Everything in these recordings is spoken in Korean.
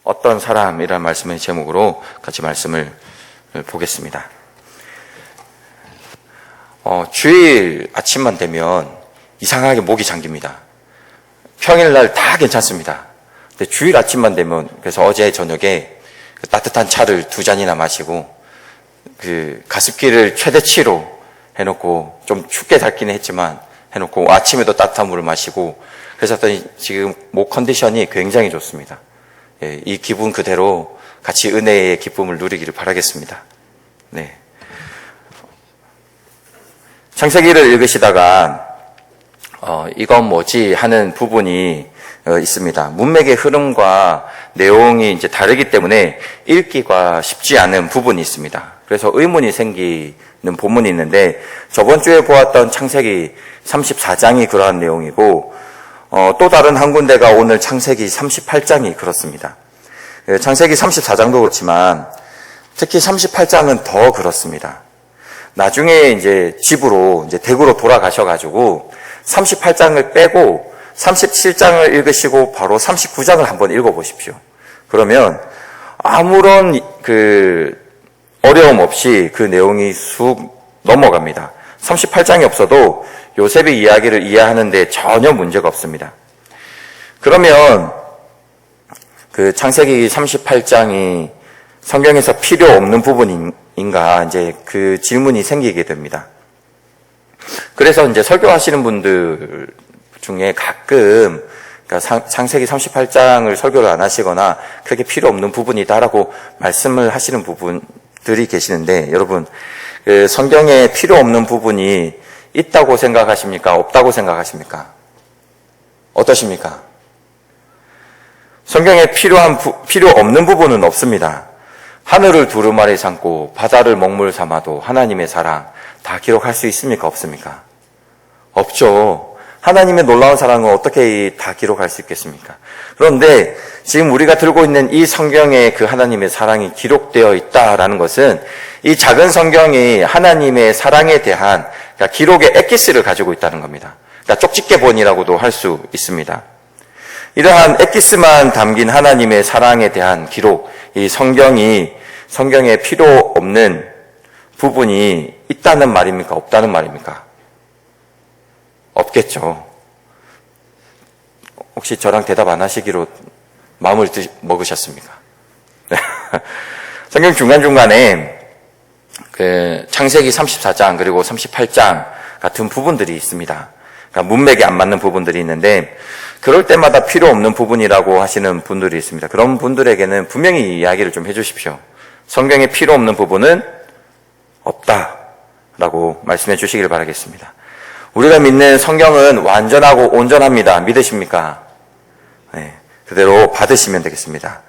어떤 사람이라는 말씀의 제목으로 같이 말씀을 보겠습니다. 주일 아침만 되면 이상하게 목이 잠깁니다. 평일날 다 괜찮습니다. 근데 주일 아침만 되면, 그래서 어제 저녁에 따뜻한 차를 2잔이나 마시고 가습기를 최대치로 해놓고, 좀 춥게 닳기는 했지만 해놓고 아침에도 따뜻한 물을 마시고, 그래서 지금 목 컨디션이 굉장히 좋습니다. 이 기분 그대로 같이 은혜의 기쁨을 누리기를 바라겠습니다. 네. 창세기를 읽으시다가 이건 뭐지 하는 부분이 있습니다. 문맥의 흐름과 내용이 이제 다르기 때문에 읽기가 쉽지 않은 부분이 있습니다. 그래서 의문이 생기는 본문이 있는데, 저번 주에 보았던 창세기 34장이 그러한 내용이고, 또 다른 한 군데가 오늘 창세기 38장이 그렇습니다. 창세기 34장도 그렇지만 특히 38장은 더 그렇습니다. 나중에 이제 집으로, 이제 댁으로 돌아가셔가지고 38장을 빼고 37장을 읽으시고 바로 39장을 한번 읽어보십시오. 그러면 아무런 어려움 없이 그 내용이 쑥 넘어갑니다. 38장이 없어도 요셉의 이야기를 이해하는데 전혀 문제가 없습니다. 그러면 창세기 38장이 성경에서 필요 없는 부분인가, 이제 그 질문이 생기게 됩니다. 그래서 이제 설교하시는 분들 중에 가끔, 창세기 38장을 설교를 안 하시거나 그렇게 필요 없는 부분이다라고 말씀을 하시는 부분들이 계시는데, 여러분, 성경에 필요 없는 부분이 있다고 생각하십니까? 없다고 생각하십니까? 어떠십니까? 성경에 필요 없는 부분은 없습니다. 하늘을 두루마리 삼고 바다를 먹물 삼아도 하나님의 사랑 다 기록할 수 있습니까? 없습니까? 없죠. 하나님의 놀라운 사랑은 어떻게 다 기록할 수 있겠습니까? 그런데 지금 우리가 들고 있는 이 성경에 그 하나님의 사랑이 기록되어 있다라는 것은 이 작은 성경이 하나님의 사랑에 대한 기록의 엑기스를 가지고 있다는 겁니다. 쪽집게본이라고도 할 수 있습니다. 이러한 엑기스만 담긴 하나님의 사랑에 대한 기록, 이 성경에 필요 없는 부분이 있다는 말입니까? 없다는 말입니까? 없겠죠. 혹시 저랑 대답 안 하시기로 마음을 먹으셨습니까? 성경 중간중간에 창세기 34장 그리고 38장 같은 부분들이 있습니다. 그러니까 문맥에 안 맞는 부분들이 있는데, 그럴 때마다 필요 없는 부분이라고 하시는 분들이 있습니다. 그런 분들에게는 분명히 이야기를 좀 해주십시오. 성경에 필요 없는 부분은 없다라고 말씀해 주시길 바라겠습니다. 우리가 믿는 성경은 완전하고 온전합니다. 믿으십니까? 네, 그대로 받으시면 되겠습니다.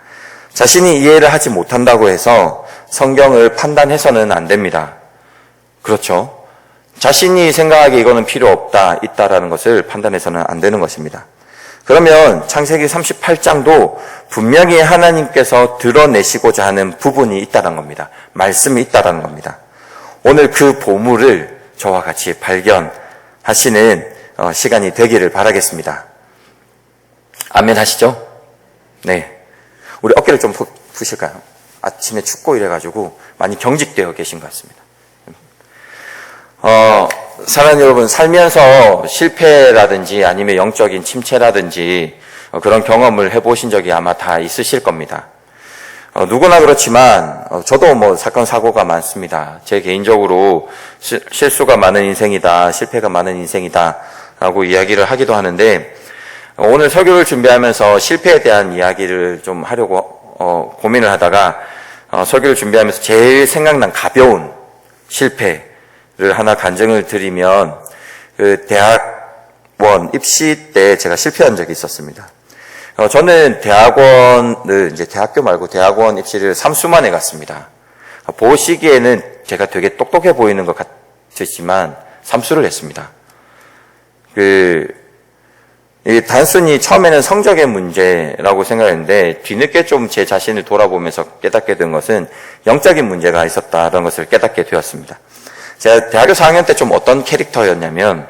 자신이 이해를 하지 못한다고 해서 성경을 판단해서는 안 됩니다. 그렇죠? 자신이 생각하기에 이거는 필요 없다, 있다라는 것을 판단해서는 안 되는 것입니다. 그러면 창세기 38장도 분명히 하나님께서 드러내시고자 하는 부분이 있다는 겁니다. 말씀이 있다는 겁니다. 오늘 그 보물을 저와 같이 발견하시는 시간이 되기를 바라겠습니다. 아멘 하시죠? 네. 우리 어깨를 좀 푸실까요? 아침에 춥고 이래가지고 많이 경직되어 계신 것 같습니다. 사랑하는 여러분, 살면서 실패라든지 아니면 영적인 침체라든지 그런 경험을 해보신 적이 아마 다 있으실 겁니다. 누구나 그렇지만 저도 사건 사고가 많습니다. 제 개인적으로 실수가 많은 인생이다, 실패가 많은 인생이다 라고 이야기를 하기도 하는데, 오늘 설교를 준비하면서 실패에 대한 이야기를 좀 하려고 고민을 하다가 설교를 준비하면서 제일 생각난 가벼운 실패 하나 간증을 드리면, 대학원 입시 때 제가 실패한 적이 있었습니다. 저는 대학원을, 이제 대학교 말고 대학원 입시를 3수만에 갔습니다. 보시기에는 제가 되게 똑똑해 보이는 것 같았지만 3수를 했습니다. 단순히 처음에는 성적의 문제라고 생각했는데, 뒤늦게 좀 제 자신을 돌아보면서 깨닫게 된 것은 영적인 문제가 있었다는 것을 깨닫게 되었습니다. 제가 대학교 4학년 때 좀 어떤 캐릭터였냐면,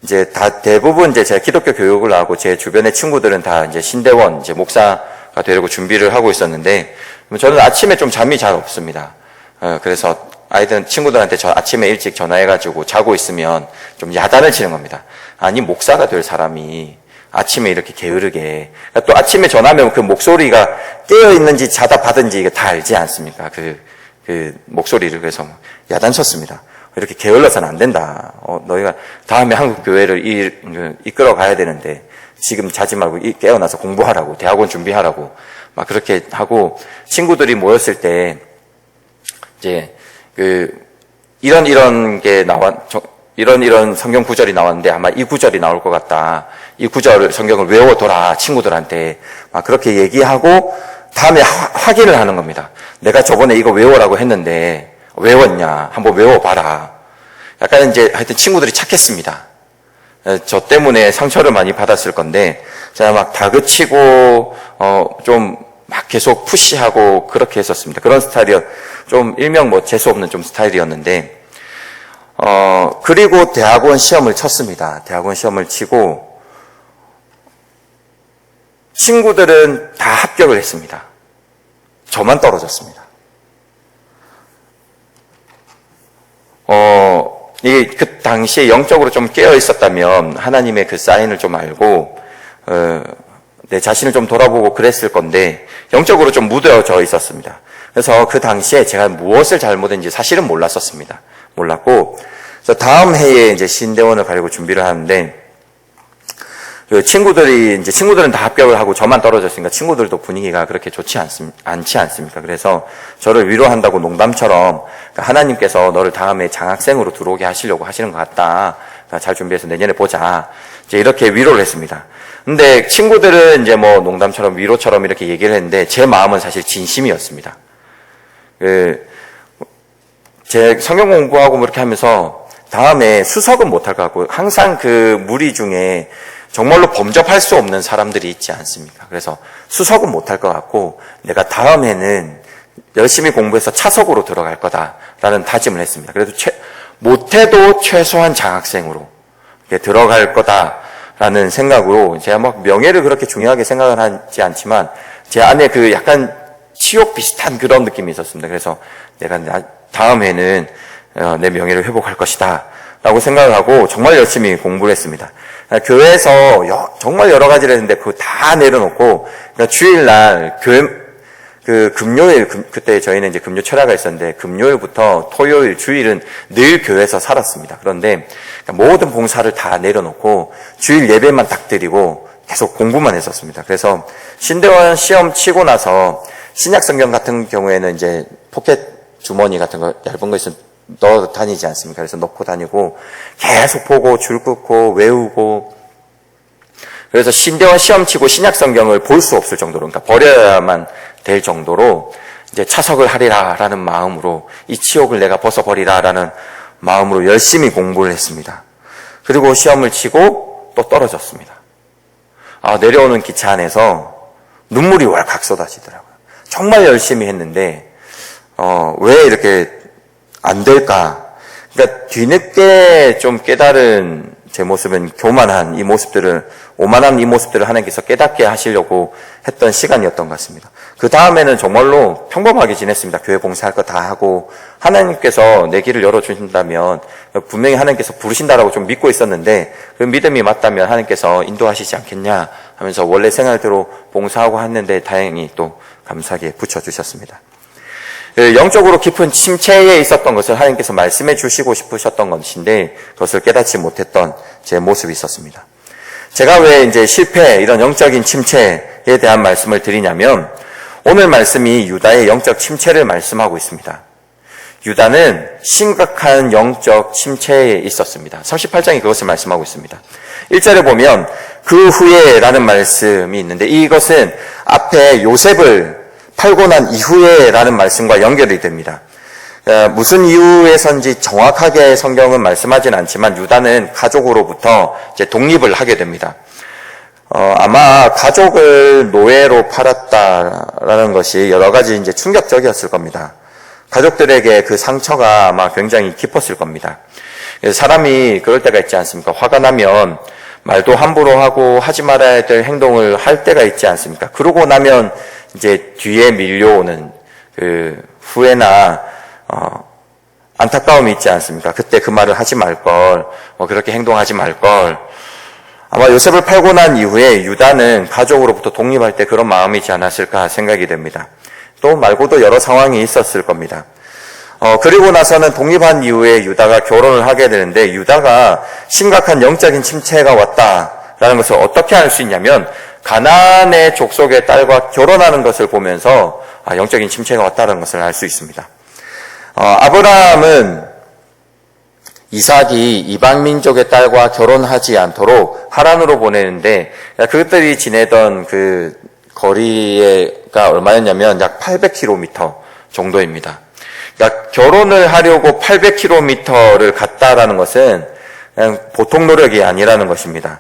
이제 대부분 이제 제가 기독교 교육을 하고 제 주변의 친구들은 다 이제 신대원, 이제 목사가 되려고 준비를 하고 있었는데, 저는 아침에 좀 잠이 잘 없습니다. 그래서 친구들한테 아침에 일찍 전화해가지고 자고 있으면 좀 야단을 치는 겁니다. 아니, 목사가 될 사람이 아침에 이렇게 게으르게, 그러니까 또 아침에 전화하면 그 목소리가 깨어있는지 자다 받은지 이게 다 알지 않습니까? 그 목소리를. 그래서 야단 쳤습니다. 이렇게 게을러서는 안 된다. 너희가 다음에 한국 교회를 이끌어 가야 되는데 지금 자지 말고 깨어나서 공부하라고, 대학원 준비하라고 막 그렇게 하고, 친구들이 모였을 때 이제 이런 성경 구절이 나왔는데 아마 이 구절이 나올 것 같다. 이 구절 성경을 외워둬라, 친구들한테. 막 그렇게 얘기하고 다음에 확인을 하는 겁니다. 내가 저번에 이거 외우라고 했는데 외웠냐? 한번 외워봐라. 약간 이제 하여튼 친구들이 착했습니다. 저 때문에 상처를 많이 받았을 건데, 제가 막 다그치고, 좀 막 계속 푸시하고 그렇게 했었습니다. 그런 좀 일명 재수없는 좀 스타일이었는데, 그리고 대학원 시험을 쳤습니다. 대학원 시험을 치고, 친구들은 다 합격을 했습니다. 저만 떨어졌습니다. 이게 그 당시에 영적으로 좀 깨어 있었다면 하나님의 그 사인을 좀 알고, 내 자신을 좀 돌아보고 그랬을 건데, 영적으로 좀 무뎌져 있었습니다. 그래서 그 당시에 제가 무엇을 잘못했는지 사실은 몰랐고, 그래서 다음 해에 이제 신대원을 가려고 준비를 하는데, 친구들은 다 합격을 하고 저만 떨어졌으니까 친구들도 분위기가 그렇게 좋지 않지 않습니까? 그래서 저를 위로한다고 농담처럼, 하나님께서 너를 다음에 장학생으로 들어오게 하시려고 하시는 것 같다. 잘 준비해서 내년에 보자. 이제 이렇게 위로를 했습니다. 근데 친구들은 이제 농담처럼 위로처럼 이렇게 얘기를 했는데, 제 마음은 사실 진심이었습니다. 제 성경 공부하고 이렇게 하면서 다음에 수석은 못할 것 같고, 항상 그 무리 중에 정말로 범접할 수 없는 사람들이 있지 않습니까? 그래서 수석은 못할 것 같고, 내가 다음에는 열심히 공부해서 차석으로 들어갈 거다라는 다짐을 했습니다. 그래도 못해도 최소한 장학생으로 들어갈 거다라는 생각으로, 제가 명예를 그렇게 중요하게 생각을 하지 않지만 제 안에 그 약간 치욕 비슷한 그런 느낌이 있었습니다. 그래서 내가 다음에는 내 명예를 회복할 것이다 라고 생각을 하고 정말 열심히 공부를 했습니다. 교회에서 정말 여러 가지를 했는데 그거 다 내려놓고, 그러니까 주일날 금요일, 그때 저희는 이제 금요 철야가 있었는데, 금요일부터 토요일, 주일은 늘 교회에서 살았습니다. 그런데 모든 봉사를 다 내려놓고 주일 예배만 딱 드리고 계속 공부만 했었습니다. 그래서 신대원 시험 치고 나서 신약 성경 같은 경우에는 이제 포켓 주머니 같은 거 얇은 거 있으면 넣어 다니지 않습니까? 그래서 넣고 다니고 계속 보고 줄 긋고 외우고, 그래서 신대원 시험 치고 신약 성경을 볼 수 없을 정도로, 그러니까 버려야만 될 정도로 이제 차석을 하리라라는 마음으로, 이 치욕을 내가 벗어버리라라는 마음으로 열심히 공부를 했습니다. 그리고 시험을 치고 또 떨어졌습니다. 내려오는 기차 안에서 눈물이 월칵 쏟아지더라고요. 정말 열심히 했는데 왜 이렇게 안 될까? 그러니까 뒤늦게 좀 깨달은 제 모습은 오만한 이 모습들을 하나님께서 깨닫게 하시려고 했던 시간이었던 것 같습니다. 그 다음에는 정말로 평범하게 지냈습니다. 교회 봉사할 거 다 하고, 하나님께서 내 길을 열어주신다면 분명히 하나님께서 부르신다라고 좀 믿고 있었는데, 그 믿음이 맞다면 하나님께서 인도하시지 않겠냐 하면서 원래 생활대로 봉사하고 했는데 다행히 또 감사하게 붙여주셨습니다. 영적으로 깊은 침체에 있었던 것을 하나님께서 말씀해 주시고 싶으셨던 것인데, 그것을 깨닫지 못했던 제 모습이 있었습니다. 제가 왜 이제 이런 영적인 침체에 대한 말씀을 드리냐면, 오늘 말씀이 유다의 영적 침체를 말씀하고 있습니다. 유다는 심각한 영적 침체에 있었습니다. 38장이 그것을 말씀하고 있습니다. 1절에 보면 그 후에 라는 말씀이 있는데, 이것은 앞에 요셉을 팔고 난 이후에 라는 말씀과 연결이 됩니다. 무슨 이유에선지 정확하게 성경은 말씀하진 않지만 유다는 가족으로부터 이제 독립을 하게 됩니다. 아마 가족을 노예로 팔았다라는 것이 여러 가지 이제 충격적이었을 겁니다. 가족들에게 그 상처가 아마 굉장히 깊었을 겁니다. 사람이 그럴 때가 있지 않습니까? 화가 나면 말도 함부로 하고 하지 말아야 될 행동을 할 때가 있지 않습니까? 그러고 나면 이제 뒤에 밀려오는 그 후회나 안타까움이 있지 않습니까? 그때 그 말을 하지 말걸, 그렇게 행동하지 말걸. 아마 요셉을 팔고 난 이후에 유다는 가족으로부터 독립할 때 그런 마음이지 않았을까 생각이 됩니다. 또 말고도 여러 상황이 있었을 겁니다. 그리고 나서는 독립한 이후에 유다가 결혼을 하게 되는데, 유다가 심각한 영적인 침체가 왔다라는 것을 어떻게 알 수 있냐면, 가나안의 족속의 딸과 결혼하는 것을 보면서 영적인 침체가 왔다는 것을 알 수 있습니다. 아브라함은 이삭이 이방 민족의 딸과 결혼하지 않도록 하란으로 보내는데, 그들이 지내던 그 거리가 얼마였냐면 약 800km 정도입니다. 그러니까 결혼을 하려고 800km를 갔다라는 것은 그냥 보통 노력이 아니라는 것입니다.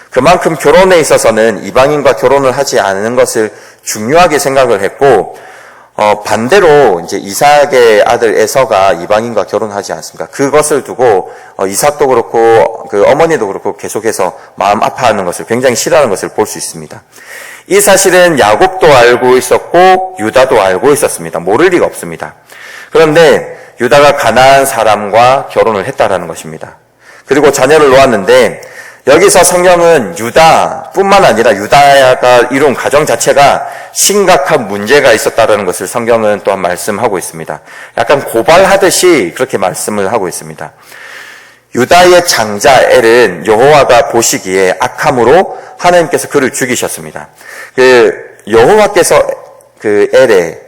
그만큼 결혼에 있어서는 이방인과 결혼을 하지 않는 것을 중요하게 생각을 했고, 반대로 이제 이삭의 아들 에서가 이방인과 결혼하지 않습니까? 그것을 두고 이삭도 그렇고 그 어머니도 그렇고 계속해서 마음 아파하는 것을, 굉장히 싫어하는 것을 볼 수 있습니다. 이 사실은 야곱도 알고 있었고 유다도 알고 있었습니다. 모를 리가 없습니다. 그런데 유다가 가나안 사람과 결혼을 했다라는 것입니다. 그리고 자녀를 놓았는데, 여기서 성경은 유다뿐만 아니라 유다가 이룬 가정 자체가 심각한 문제가 있었다는 것을 성경은 또한 말씀하고 있습니다. 약간 고발하듯이 그렇게 말씀을 하고 있습니다. 유다의 장자 엘은 여호와가 보시기에 악함으로 하나님께서 그를 죽이셨습니다. 여호와께서 그 엘의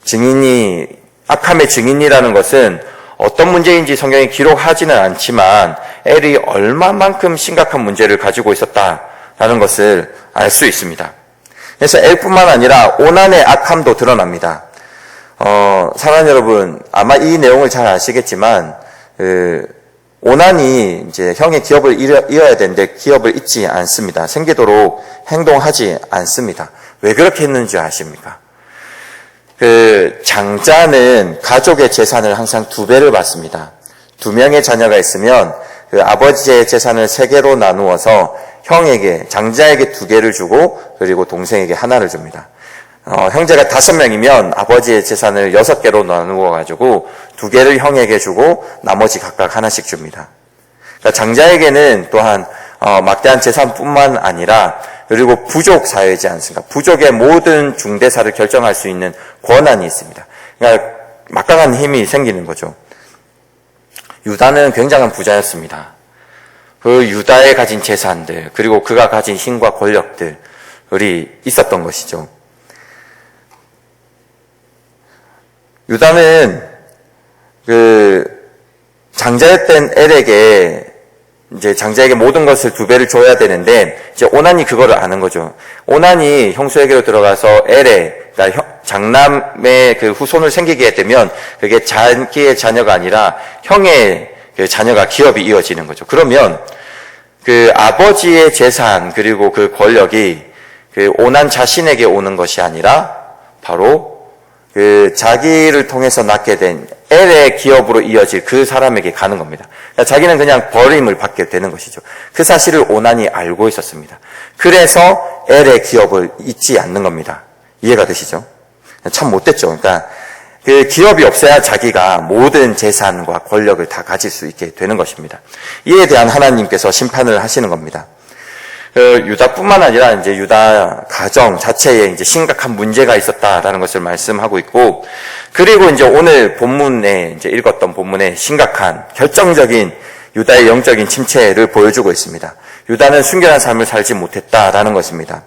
증인이, 악함의 증인이라는 것은 어떤 문제인지 성경에 기록하지는 않지만 엘이 얼마만큼 심각한 문제를 가지고 있었다라는 것을 알 수 있습니다. 그래서 엘뿐만 아니라 오난의 악함도 드러납니다. 사랑하는 여러분, 아마 이 내용을 잘 아시겠지만 오난이 이제 형의 기업을 이어야 되는데 기업을 잊지 않습니다. 생기도록 행동하지 않습니다. 왜 그렇게 했는지 아십니까? 장자는 가족의 재산을 항상 2배를 받습니다. 2명의 자녀가 있으면 그 아버지의 재산을 3개로 나누어서 형에게, 장자에게 2개를 주고, 그리고 동생에게 하나를 줍니다. 형제가 5명이면 아버지의 재산을 6개로 나누어 가지고 2개를 형에게 주고 나머지 각각 하나씩 줍니다. 그러니까 장자에게는 또한 막대한 재산뿐만 아니라, 그리고 부족 사회지 않습니까? 부족의 모든 중대사를 결정할 수 있는 권한이 있습니다. 그러니까 막강한 힘이 생기는 거죠. 유다는 굉장한 부자였습니다. 그 유다에 가진 재산들, 그리고 그가 가진 힘과 권력들이 있었던 것이죠. 유다는 장자였던 엘에게, 이제 장자에게 모든 것을 2배를 줘야 되는데, 이제 오난이 그거를 아는 거죠. 오난이 형수에게로 들어가서 엘의, 그러니까 장남의 그 후손을 생기게 되면 그게 자기의 자녀가 아니라 형의 그 자녀가 기업이 이어지는 거죠. 그러면 그 아버지의 재산, 그리고 그 권력이 그 오난 자신에게 오는 것이 아니라 바로 그 자기를 통해서 낳게 된 엘의 기업으로 이어질 그 사람에게 가는 겁니다. 그러니까 자기는 그냥 버림을 받게 되는 것이죠. 그 사실을 오난이 알고 있었습니다. 그래서 엘의 기업을 잊지 않는 겁니다. 이해가 되시죠? 참 못됐죠. 그러니까 그 기업이 없어야 자기가 모든 재산과 권력을 다 가질 수 있게 되는 것입니다. 이에 대한 하나님께서 심판을 하시는 겁니다. 유다뿐만 아니라 이제 유다 가정 자체에 이제 심각한 문제가 있었다라는 것을 말씀하고 있고, 그리고 이제 오늘 본문에 이제 읽었던 본문에 심각한 결정적인 유다의 영적인 침체를 보여주고 있습니다. 유다는 순결한 삶을 살지 못했다라는 것입니다.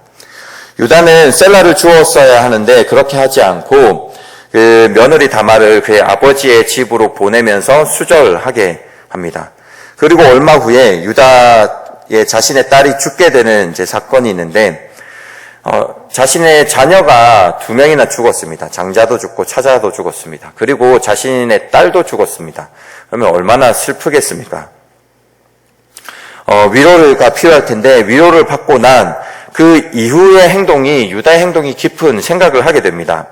유다는 셀라를 주었어야 하는데 그렇게 하지 않고 그 며느리 다말을 그의 아버지의 집으로 보내면서 수절하게 합니다. 그리고 얼마 후에 유다의 자신의 딸이 죽게 되는 이제 사건이 있는데, 자신의 자녀가 2명이나 죽었습니다. 장자도 죽고 차자도 죽었습니다. 그리고 자신의 딸도 죽었습니다. 그러면 얼마나 슬프겠습니까? 위로가 필요할 텐데, 위로를 받고 난 그 이후의 행동이, 유다의 행동이 깊은 생각을 하게 됩니다.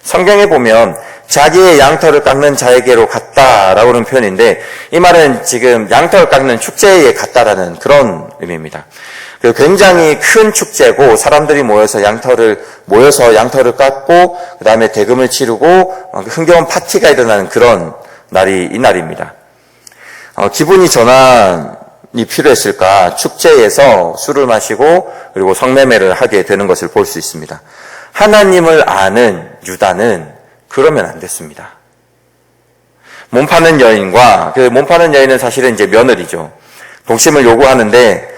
성경에 보면 자기의 양털을 깎는 자에게로 갔다라고 하는 표현인데, 이 말은 지금 양털 깎는 축제에 갔다라는 그런 의미입니다. 굉장히 큰 축제고 사람들이 모여서 양털을 깎고 그 다음에 대금을 치르고 흥겨운 파티가 일어나는 그런 날이 이 날입니다. 기분이 전환이 필요했을까? 축제에서 술을 마시고 그리고 성매매를 하게 되는 것을 볼 수 있습니다. 하나님을 아는 유다는 그러면 안 됐습니다. 몸 파는 여인과 그 몸 파는 여인은 사실은 이제 며느리죠. 동심을 요구하는데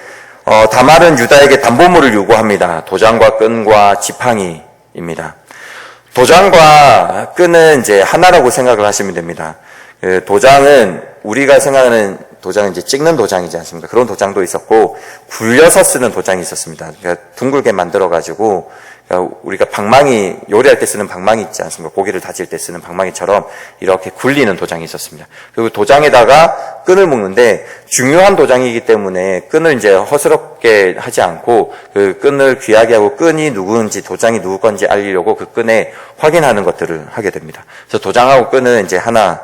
다말은 유다에게 담보물을 요구합니다. 도장과 끈과 지팡이입니다. 도장과 끈은 이제 하나라고 생각을 하시면 됩니다. 도장은 우리가 생각하는 도장은 이제 찍는 도장이지 않습니까? 그런 도장도 있었고 굴려서 쓰는 도장이 있었습니다. 그러니까 둥글게 만들어가지고 우리가 방망이 요리할 때 쓰는 방망이 있지 않습니까? 고기를 다질 때 쓰는 방망이처럼 이렇게 굴리는 도장이 있었습니다. 그리고 도장에다가 끈을 묶는데 중요한 도장이기 때문에 끈을 이제 허스럽게 하지 않고 그 끈을 귀하게 하고 끈이 누구인지 도장이 누구 건지 알리려고 그 끈에 확인하는 것들을 하게 됩니다. 그래서 도장하고 끈은 이제 하나로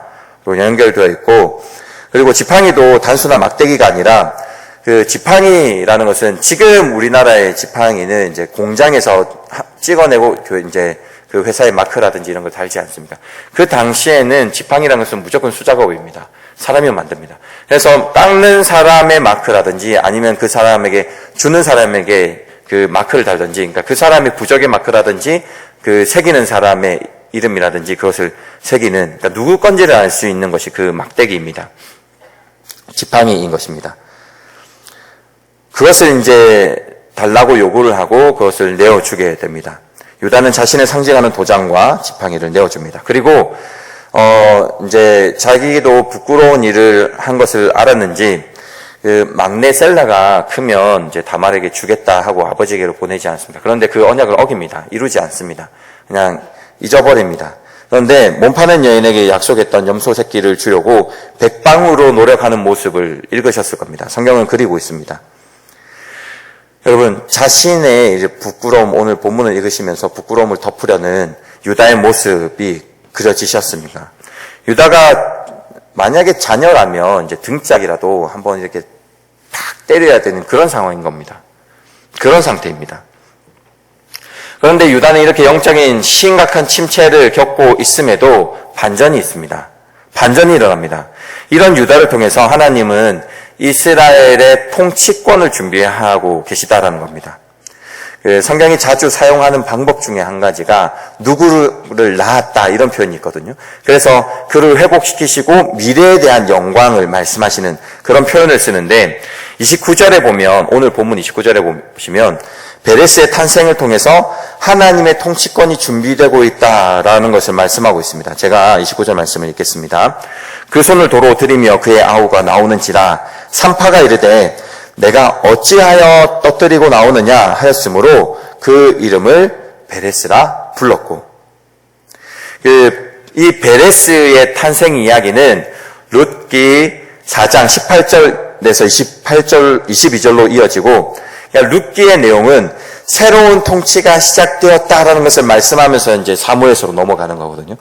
연결되어 있고, 그리고 지팡이도 단순한 막대기가 아니라 그 지팡이라는 것은 지금 우리나라의 지팡이는 이제 공장에서 찍어내고 이제 그 회사의 마크라든지 이런 걸 달지 않습니까? 그 당시에는 지팡이라는 것은 무조건 수작업입니다. 사람이 만듭니다. 그래서 깎는 사람의 마크라든지 아니면 그 사람에게 주는 사람에게 그 마크를 달든지, 그러니까 그 사람의 부적의 마크라든지 그 새기는 사람의 이름이라든지 그것을 새기는, 그러니까 누구 건지를 알 수 있는 것이 그 막대기입니다. 지팡이인 것입니다. 그것을 이제 달라고 요구를 하고 그것을 내어주게 됩니다. 유다는 자신을 상징하는 도장과 지팡이를 내어줍니다. 그리고 이제 자기도 부끄러운 일을 한 것을 알았는지 그 막내 셀라가 크면 이제 다말에게 주겠다 하고 아버지에게로 보내지 않습니다. 그런데 그 언약을 어깁니다. 이루지 않습니다. 그냥 잊어버립니다. 그런데 몸 파는 여인에게 약속했던 염소 새끼를 주려고 백방으로 노력하는 모습을 읽으셨을 겁니다. 성경은 그리고 있습니다. 여러분, 자신의 이제 부끄러움, 오늘 본문을 읽으시면서 부끄러움을 덮으려는 유다의 모습이 그려지셨습니까? 유다가 만약에 자녀라면 이제 등짝이라도 한번 이렇게 탁 때려야 되는 그런 상황인 겁니다. 그런 상태입니다. 그런데 유다는 이렇게 영적인 심각한 침체를 겪고 있음에도 반전이 있습니다. 반전이 일어납니다. 이런 유다를 통해서 하나님은 이스라엘의 통치권을 준비하고 계시다라는 겁니다. 성경이 자주 사용하는 방법 중에 한 가지가 누구를 낳았다 이런 표현이 있거든요. 그래서 그를 회복시키시고 미래에 대한 영광을 말씀하시는 그런 표현을 쓰는데 29절에 보면, 오늘 본문 29절에 보시면 베레스의 탄생을 통해서 하나님의 통치권이 준비되고 있다라는 것을 말씀하고 있습니다. 제가 29절 말씀을 읽겠습니다. 그 손을 도로 들이며 그의 아우가 나오는지라 산파가 이르되 내가 어찌하여 떠뜨리고 나오느냐 하였으므로 그 이름을 베레스라 불렀고, 이 베레스의 탄생 이야기는 룻기 4장 18절에서 22절로 이어지고, 룻기의 내용은 새로운 통치가 시작되었다라는 것을 말씀하면서 이제 사무엘서로 넘어가는 거거든요.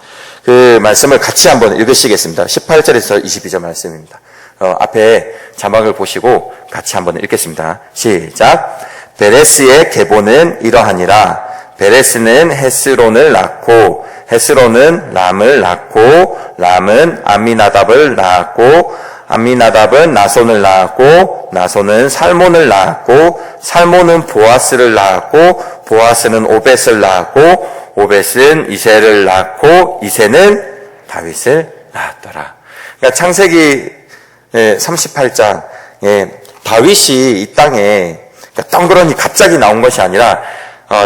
그 말씀을 같이 한번 읽으시겠습니다. 18절에서 22절 말씀입니다. 앞에 자막을 보시고 같이 한번 읽겠습니다. 시작. 베레스의 계보는 이러하니라. 베레스는 헤스론을 낳고 헤스론은 람을 낳고 람은 아미나답을 낳았고 아미나답은 나손을 낳았고 나손은 살몬을 낳았고 살몬은 보아스를 낳았고 보아스는 오벳을 낳았고 오벳은 이새를 낳고 이새는 다윗을 낳았더라. 그러니까 창세기 38장에 다윗이 이 땅에 덩그러니 갑자기 나온 것이 아니라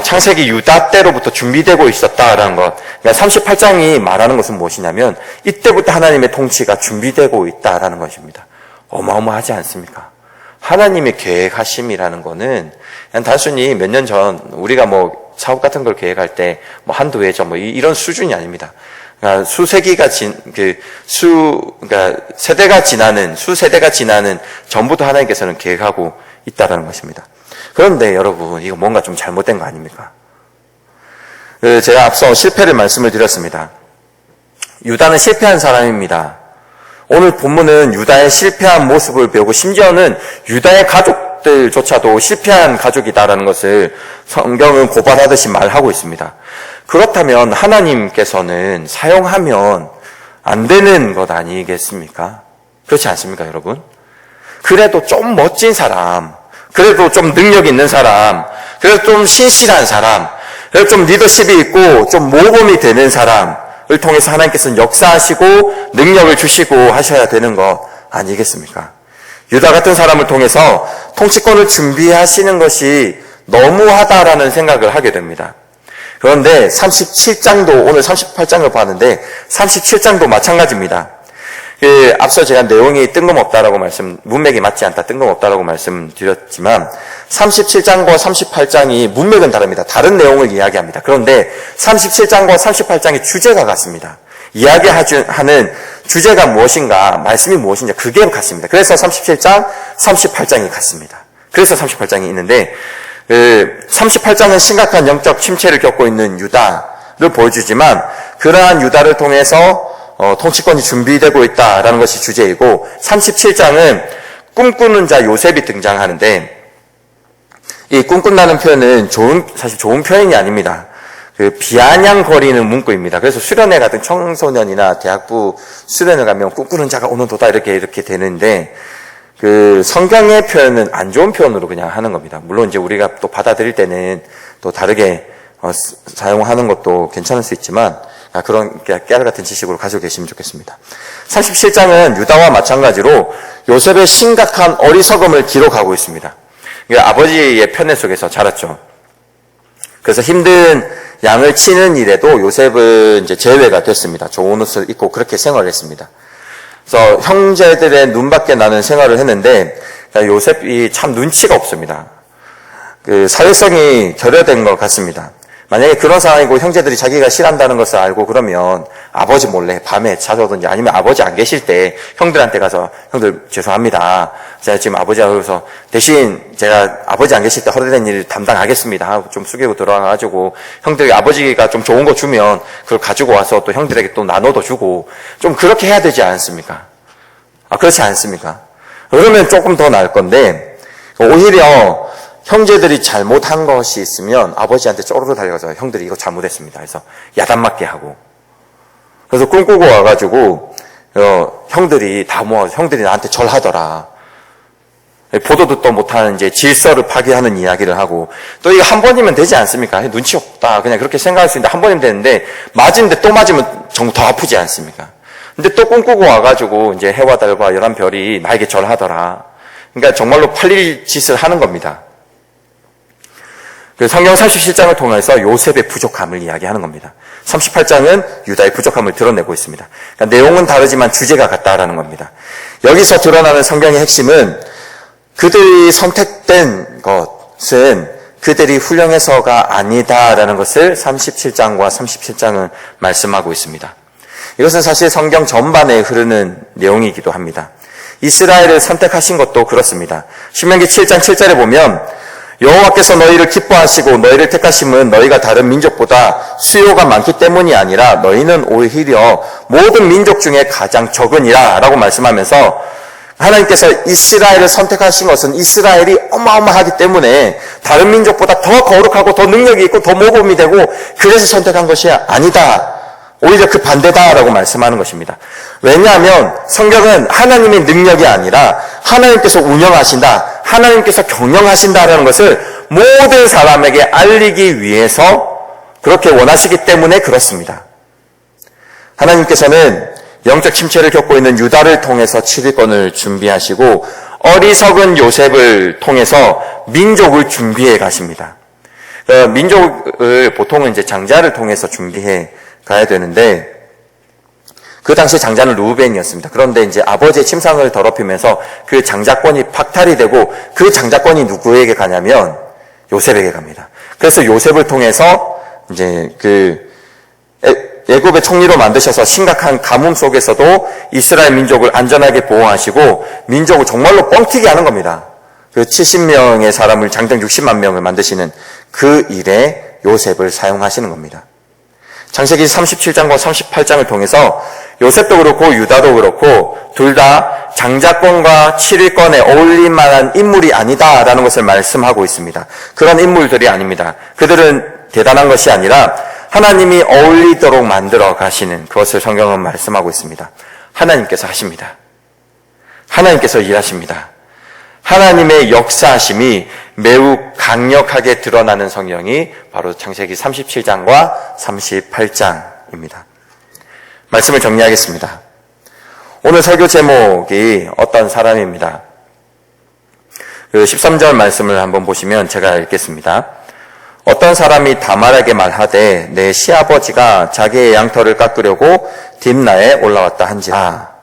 창세기 유다 때로부터 준비되고 있었다라는 것. 그러니까 38장이 말하는 것은 무엇이냐면 이때부터 하나님의 통치가 준비되고 있다라는 것입니다. 어마어마하지 않습니까? 하나님의 계획하심이라는 거는 그냥 단순히 몇 년 전 우리가 뭐 사업 같은 걸 계획할 때 뭐 한두 해 전 뭐 이런 수준이 아닙니다. 그러니까 수세대가 지나는 전부터 하나님께서는 계획하고 있다라는 것입니다. 그런데 여러분, 이거 뭔가 좀 잘못된 거 아닙니까? 제가 앞서 실패를 말씀을 드렸습니다. 유다는 실패한 사람입니다. 오늘 본문은 유다의 실패한 모습을 배우고 심지어는 유다의 가족들조차도 실패한 가족이다라는 것을 성경은 고발하듯이 말하고 있습니다. 그렇다면 하나님께서는 사용하면 안 되는 것 아니겠습니까? 그렇지 않습니까, 여러분? 그래도 좀 멋진 사람, 그래도 좀 능력 있는 사람, 그래도 좀 신실한 사람, 그래도 좀 리더십이 있고 좀 모범이 되는 사람을 통해서 하나님께서는 역사하시고 능력을 주시고 하셔야 되는 것 아니겠습니까? 유다 같은 사람을 통해서 통치권을 준비하시는 것이 너무하다라는 생각을 하게 됩니다. 그런데 37장도, 오늘 38장을 봤는데 37장도 마찬가지입니다. 앞서 제가 내용이 뜬금없다라고 문맥이 맞지 않다, 뜬금없다라고 말씀드렸지만 37장과 38장이 문맥은 다릅니다. 다른 내용을 이야기합니다. 그런데 37장과 38장의 주제가 같습니다. 이야기하는 주제가 무엇인가, 말씀이 무엇인지 그게 같습니다. 그래서 37장, 38장이 같습니다. 그래서 38장이 있는데 38장은 심각한 영적 침체를 겪고 있는 유다를 보여주지만 그러한 유다를 통해서 통치권이 준비되고 있다라는 것이 주제이고 37장은 꿈꾸는 자 요셉이 등장하는데 이 꿈꾼다는 표현은 사실 좋은 표현이 아닙니다. 비아냥거리는 문구입니다. 그래서 수련회 같은 청소년이나 대학부 수련회 가면 꿈꾸는 자가 오는도다 이렇게 되는데 성경의 표현은 안 좋은 표현으로 그냥 하는 겁니다. 물론 이제 우리가 또 받아들일 때는 또 다르게 사용하는 것도 괜찮을 수 있지만 그런 깨알 같은 지식으로 가지고 계시면 좋겠습니다. 37장은 유다와 마찬가지로 요셉의 심각한 어리석음을 기록하고 있습니다. 아버지의 편애 속에서 자랐죠. 그래서 힘든 양을 치는 일에도 요셉은 이제 제외가 됐습니다. 좋은 옷을 입고 그렇게 생활을 했습니다. 그래서 형제들의 눈밖에 나는 생활을 했는데 요셉이 참 눈치가 없습니다. 사회성이 결여된 것 같습니다. 만약에 그런 상황이고 형제들이 자기가 싫어한다는 것을 알고 그러면 아버지 몰래 밤에 찾아오든지 아니면 아버지 안 계실 때 형들한테 가서 형들 죄송합니다. 제가 지금 아버지하고 그래서 대신 제가 아버지 안 계실 때 허락된 일을 담당하겠습니다 하고 좀 숙이고 들어와가지고 형들이 아버지가 좀 좋은 거 주면 그걸 가지고 와서 또 형들에게 또 나눠도 주고 좀 그렇게 해야 되지 않습니까? 그렇지 않습니까? 그러면 조금 더 나을 건데 오히려 형제들이 잘못한 것이 있으면 아버지한테 쪼르르 달려가서 형들이 이거 잘못했습니다. 그래서 야단맞게 하고. 그래서 꿈꾸고 와가지고, 형들이 다 모아서 형들이 나한테 절하더라. 보도 듣도 못하는 이제 질서를 파괴하는 이야기를 하고, 또 이거 한 번이면 되지 않습니까? 눈치 없다. 그냥 그렇게 생각할 수 있는데 한 번이면 되는데, 맞은데 또 맞으면 정말 더 아프지 않습니까? 근데 또 꿈꾸고 와가지고 이제 해와 달과 열한 별이 나에게 절하더라. 그러니까 정말로 팔릴 짓을 하는 겁니다. 성경 37장을 통해서 요셉의 부족함을 이야기하는 겁니다. 38장은 유다의 부족함을 드러내고 있습니다. 그러니까 내용은 다르지만 주제가 같다라는 겁니다. 여기서 드러나는 성경의 핵심은 그들이 선택된 것은 그들이 훌륭해서가 아니다라는 것을 37장과 37장은 말씀하고 있습니다. 이것은 사실 성경 전반에 흐르는 내용이기도 합니다. 이스라엘을 선택하신 것도 그렇습니다. 신명기 7장 7절에 보면 여호와께서 너희를 기뻐하시고 너희를 택하심은 너희가 다른 민족보다 수요가 많기 때문이 아니라 너희는 오히려 모든 민족 중에 가장 적으니라 라고 말씀하면서 하나님께서 이스라엘을 선택하신 것은 이스라엘이 어마어마하기 때문에 다른 민족보다 더 거룩하고 더 능력이 있고 더 모범이 되고 그래서 선택한 것이 아니다. 오히려 그 반대다라고 말씀하는 것입니다. 왜냐하면 성경은 하나님의 능력이 아니라 하나님께서 운영하신다, 하나님께서 경영하신다라는 것을 모든 사람에게 알리기 위해서 그렇게 원하시기 때문에 그렇습니다. 하나님께서는 영적 침체를 겪고 있는 유다를 통해서 7위권을 준비하시고 어리석은 요셉을 통해서 민족을 준비해 가십니다. 민족을 보통은 이제 장자를 통해서 준비해 가야 되는데 그 당시 장자는 루벤이었습니다. 그런데 이제 아버지의 침상을 더럽히면서 그 장자권이 박탈이 되고 그 장자권이 누구에게 가냐면 요셉에게 갑니다. 그래서 요셉을 통해서 이제 애굽의 총리로 만드셔서 심각한 가뭄 속에서도 이스라엘 민족을 안전하게 보호하시고 민족을 정말로 뻥튀기 하는 겁니다. 그 70명의 사람을 장정 60만 명을 만드시는 그 일에 요셉을 사용하시는 겁니다. 창세기 37장과 38장을 통해서 요셉도 그렇고 유다도 그렇고 둘 다 장자권과 7일권에 어울릴 만한 인물이 아니다라는 것을 말씀하고 있습니다. 그런 인물들이 아닙니다. 그들은 대단한 것이 아니라 하나님이 어울리도록 만들어 가시는 그것을 성경은 말씀하고 있습니다. 하나님께서 하십니다. 하나님께서 일하십니다. 하나님의 역사하심이 매우 강력하게 드러나는 성경이 바로 창세기 37장과 38장입니다. 말씀을 정리하겠습니다. 오늘 설교 제목이 어떤 사람입니다. 그 13절 말씀을 한번 보시면 제가 읽겠습니다. 어떤 사람이 다말에게 말하되 내 시아버지가 자기의 양털을 깎으려고 딥나에 올라왔다 한지라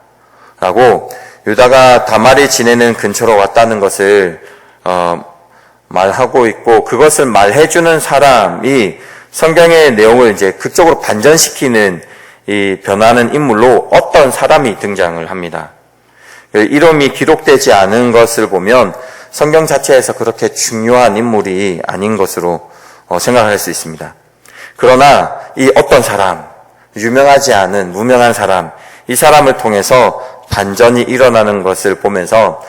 라고 유다가 다말이 지내는 근처로 왔다는 것을 말하고 있고, 그것을 말해주는 사람이 성경의 내용을 이제 극적으로 반전시키는 이 변하는 인물로 어떤 사람이 등장을 합니다. 이름이 기록되지 않은 것을 보면 성경 자체에서 그렇게 중요한 인물이 아닌 것으로 생각할 수 있습니다. 그러나 이 어떤 사람, 유명하지 않은 무명한 사람, 이 사람을 통해서 반전이 일어나는 것을 보면서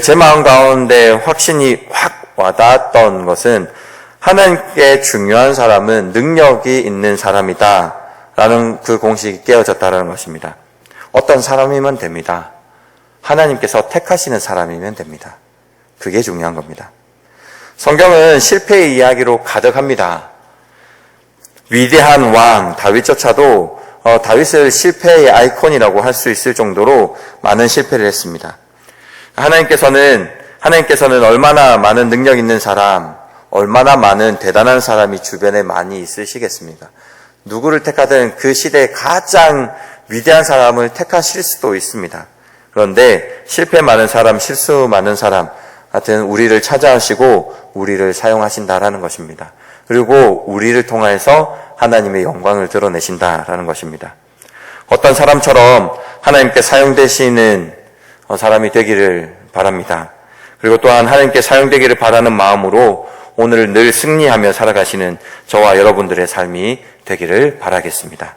제 마음 가운데 확신이 확 와닿았던 것은 하나님께 중요한 사람은 능력이 있는 사람이다 라는 그 공식이 깨어졌다는 것입니다. 어떤 사람이면 됩니다. 하나님께서 택하시는 사람이면 됩니다. 그게 중요한 겁니다. 성경은 실패의 이야기로 가득합니다. 위대한 왕 다윗조차도 다윗을 실패의 아이콘이라고 할 수 있을 정도로 많은 실패를 했습니다. 하나님께서는 얼마나 많은 능력 있는 사람, 얼마나 많은 대단한 사람이 주변에 많이 있으시겠습니까? 누구를 택하든 그 시대에 가장 위대한 사람을 택하실 수도 있습니다. 그런데 실패 많은 사람, 실수 많은 사람, 하여튼 우리를 찾아오시고 우리를 사용하신다라는 것입니다. 그리고 우리를 통해서 하나님의 영광을 드러내신다라는 것입니다. 어떤 사람처럼 하나님께 사용되시는 사람이 되기를 바랍니다. 그리고 또한 하나님께 사용되기를 바라는 마음으로 오늘을 늘 승리하며 살아가시는 저와 여러분들의 삶이 되기를 바라겠습니다.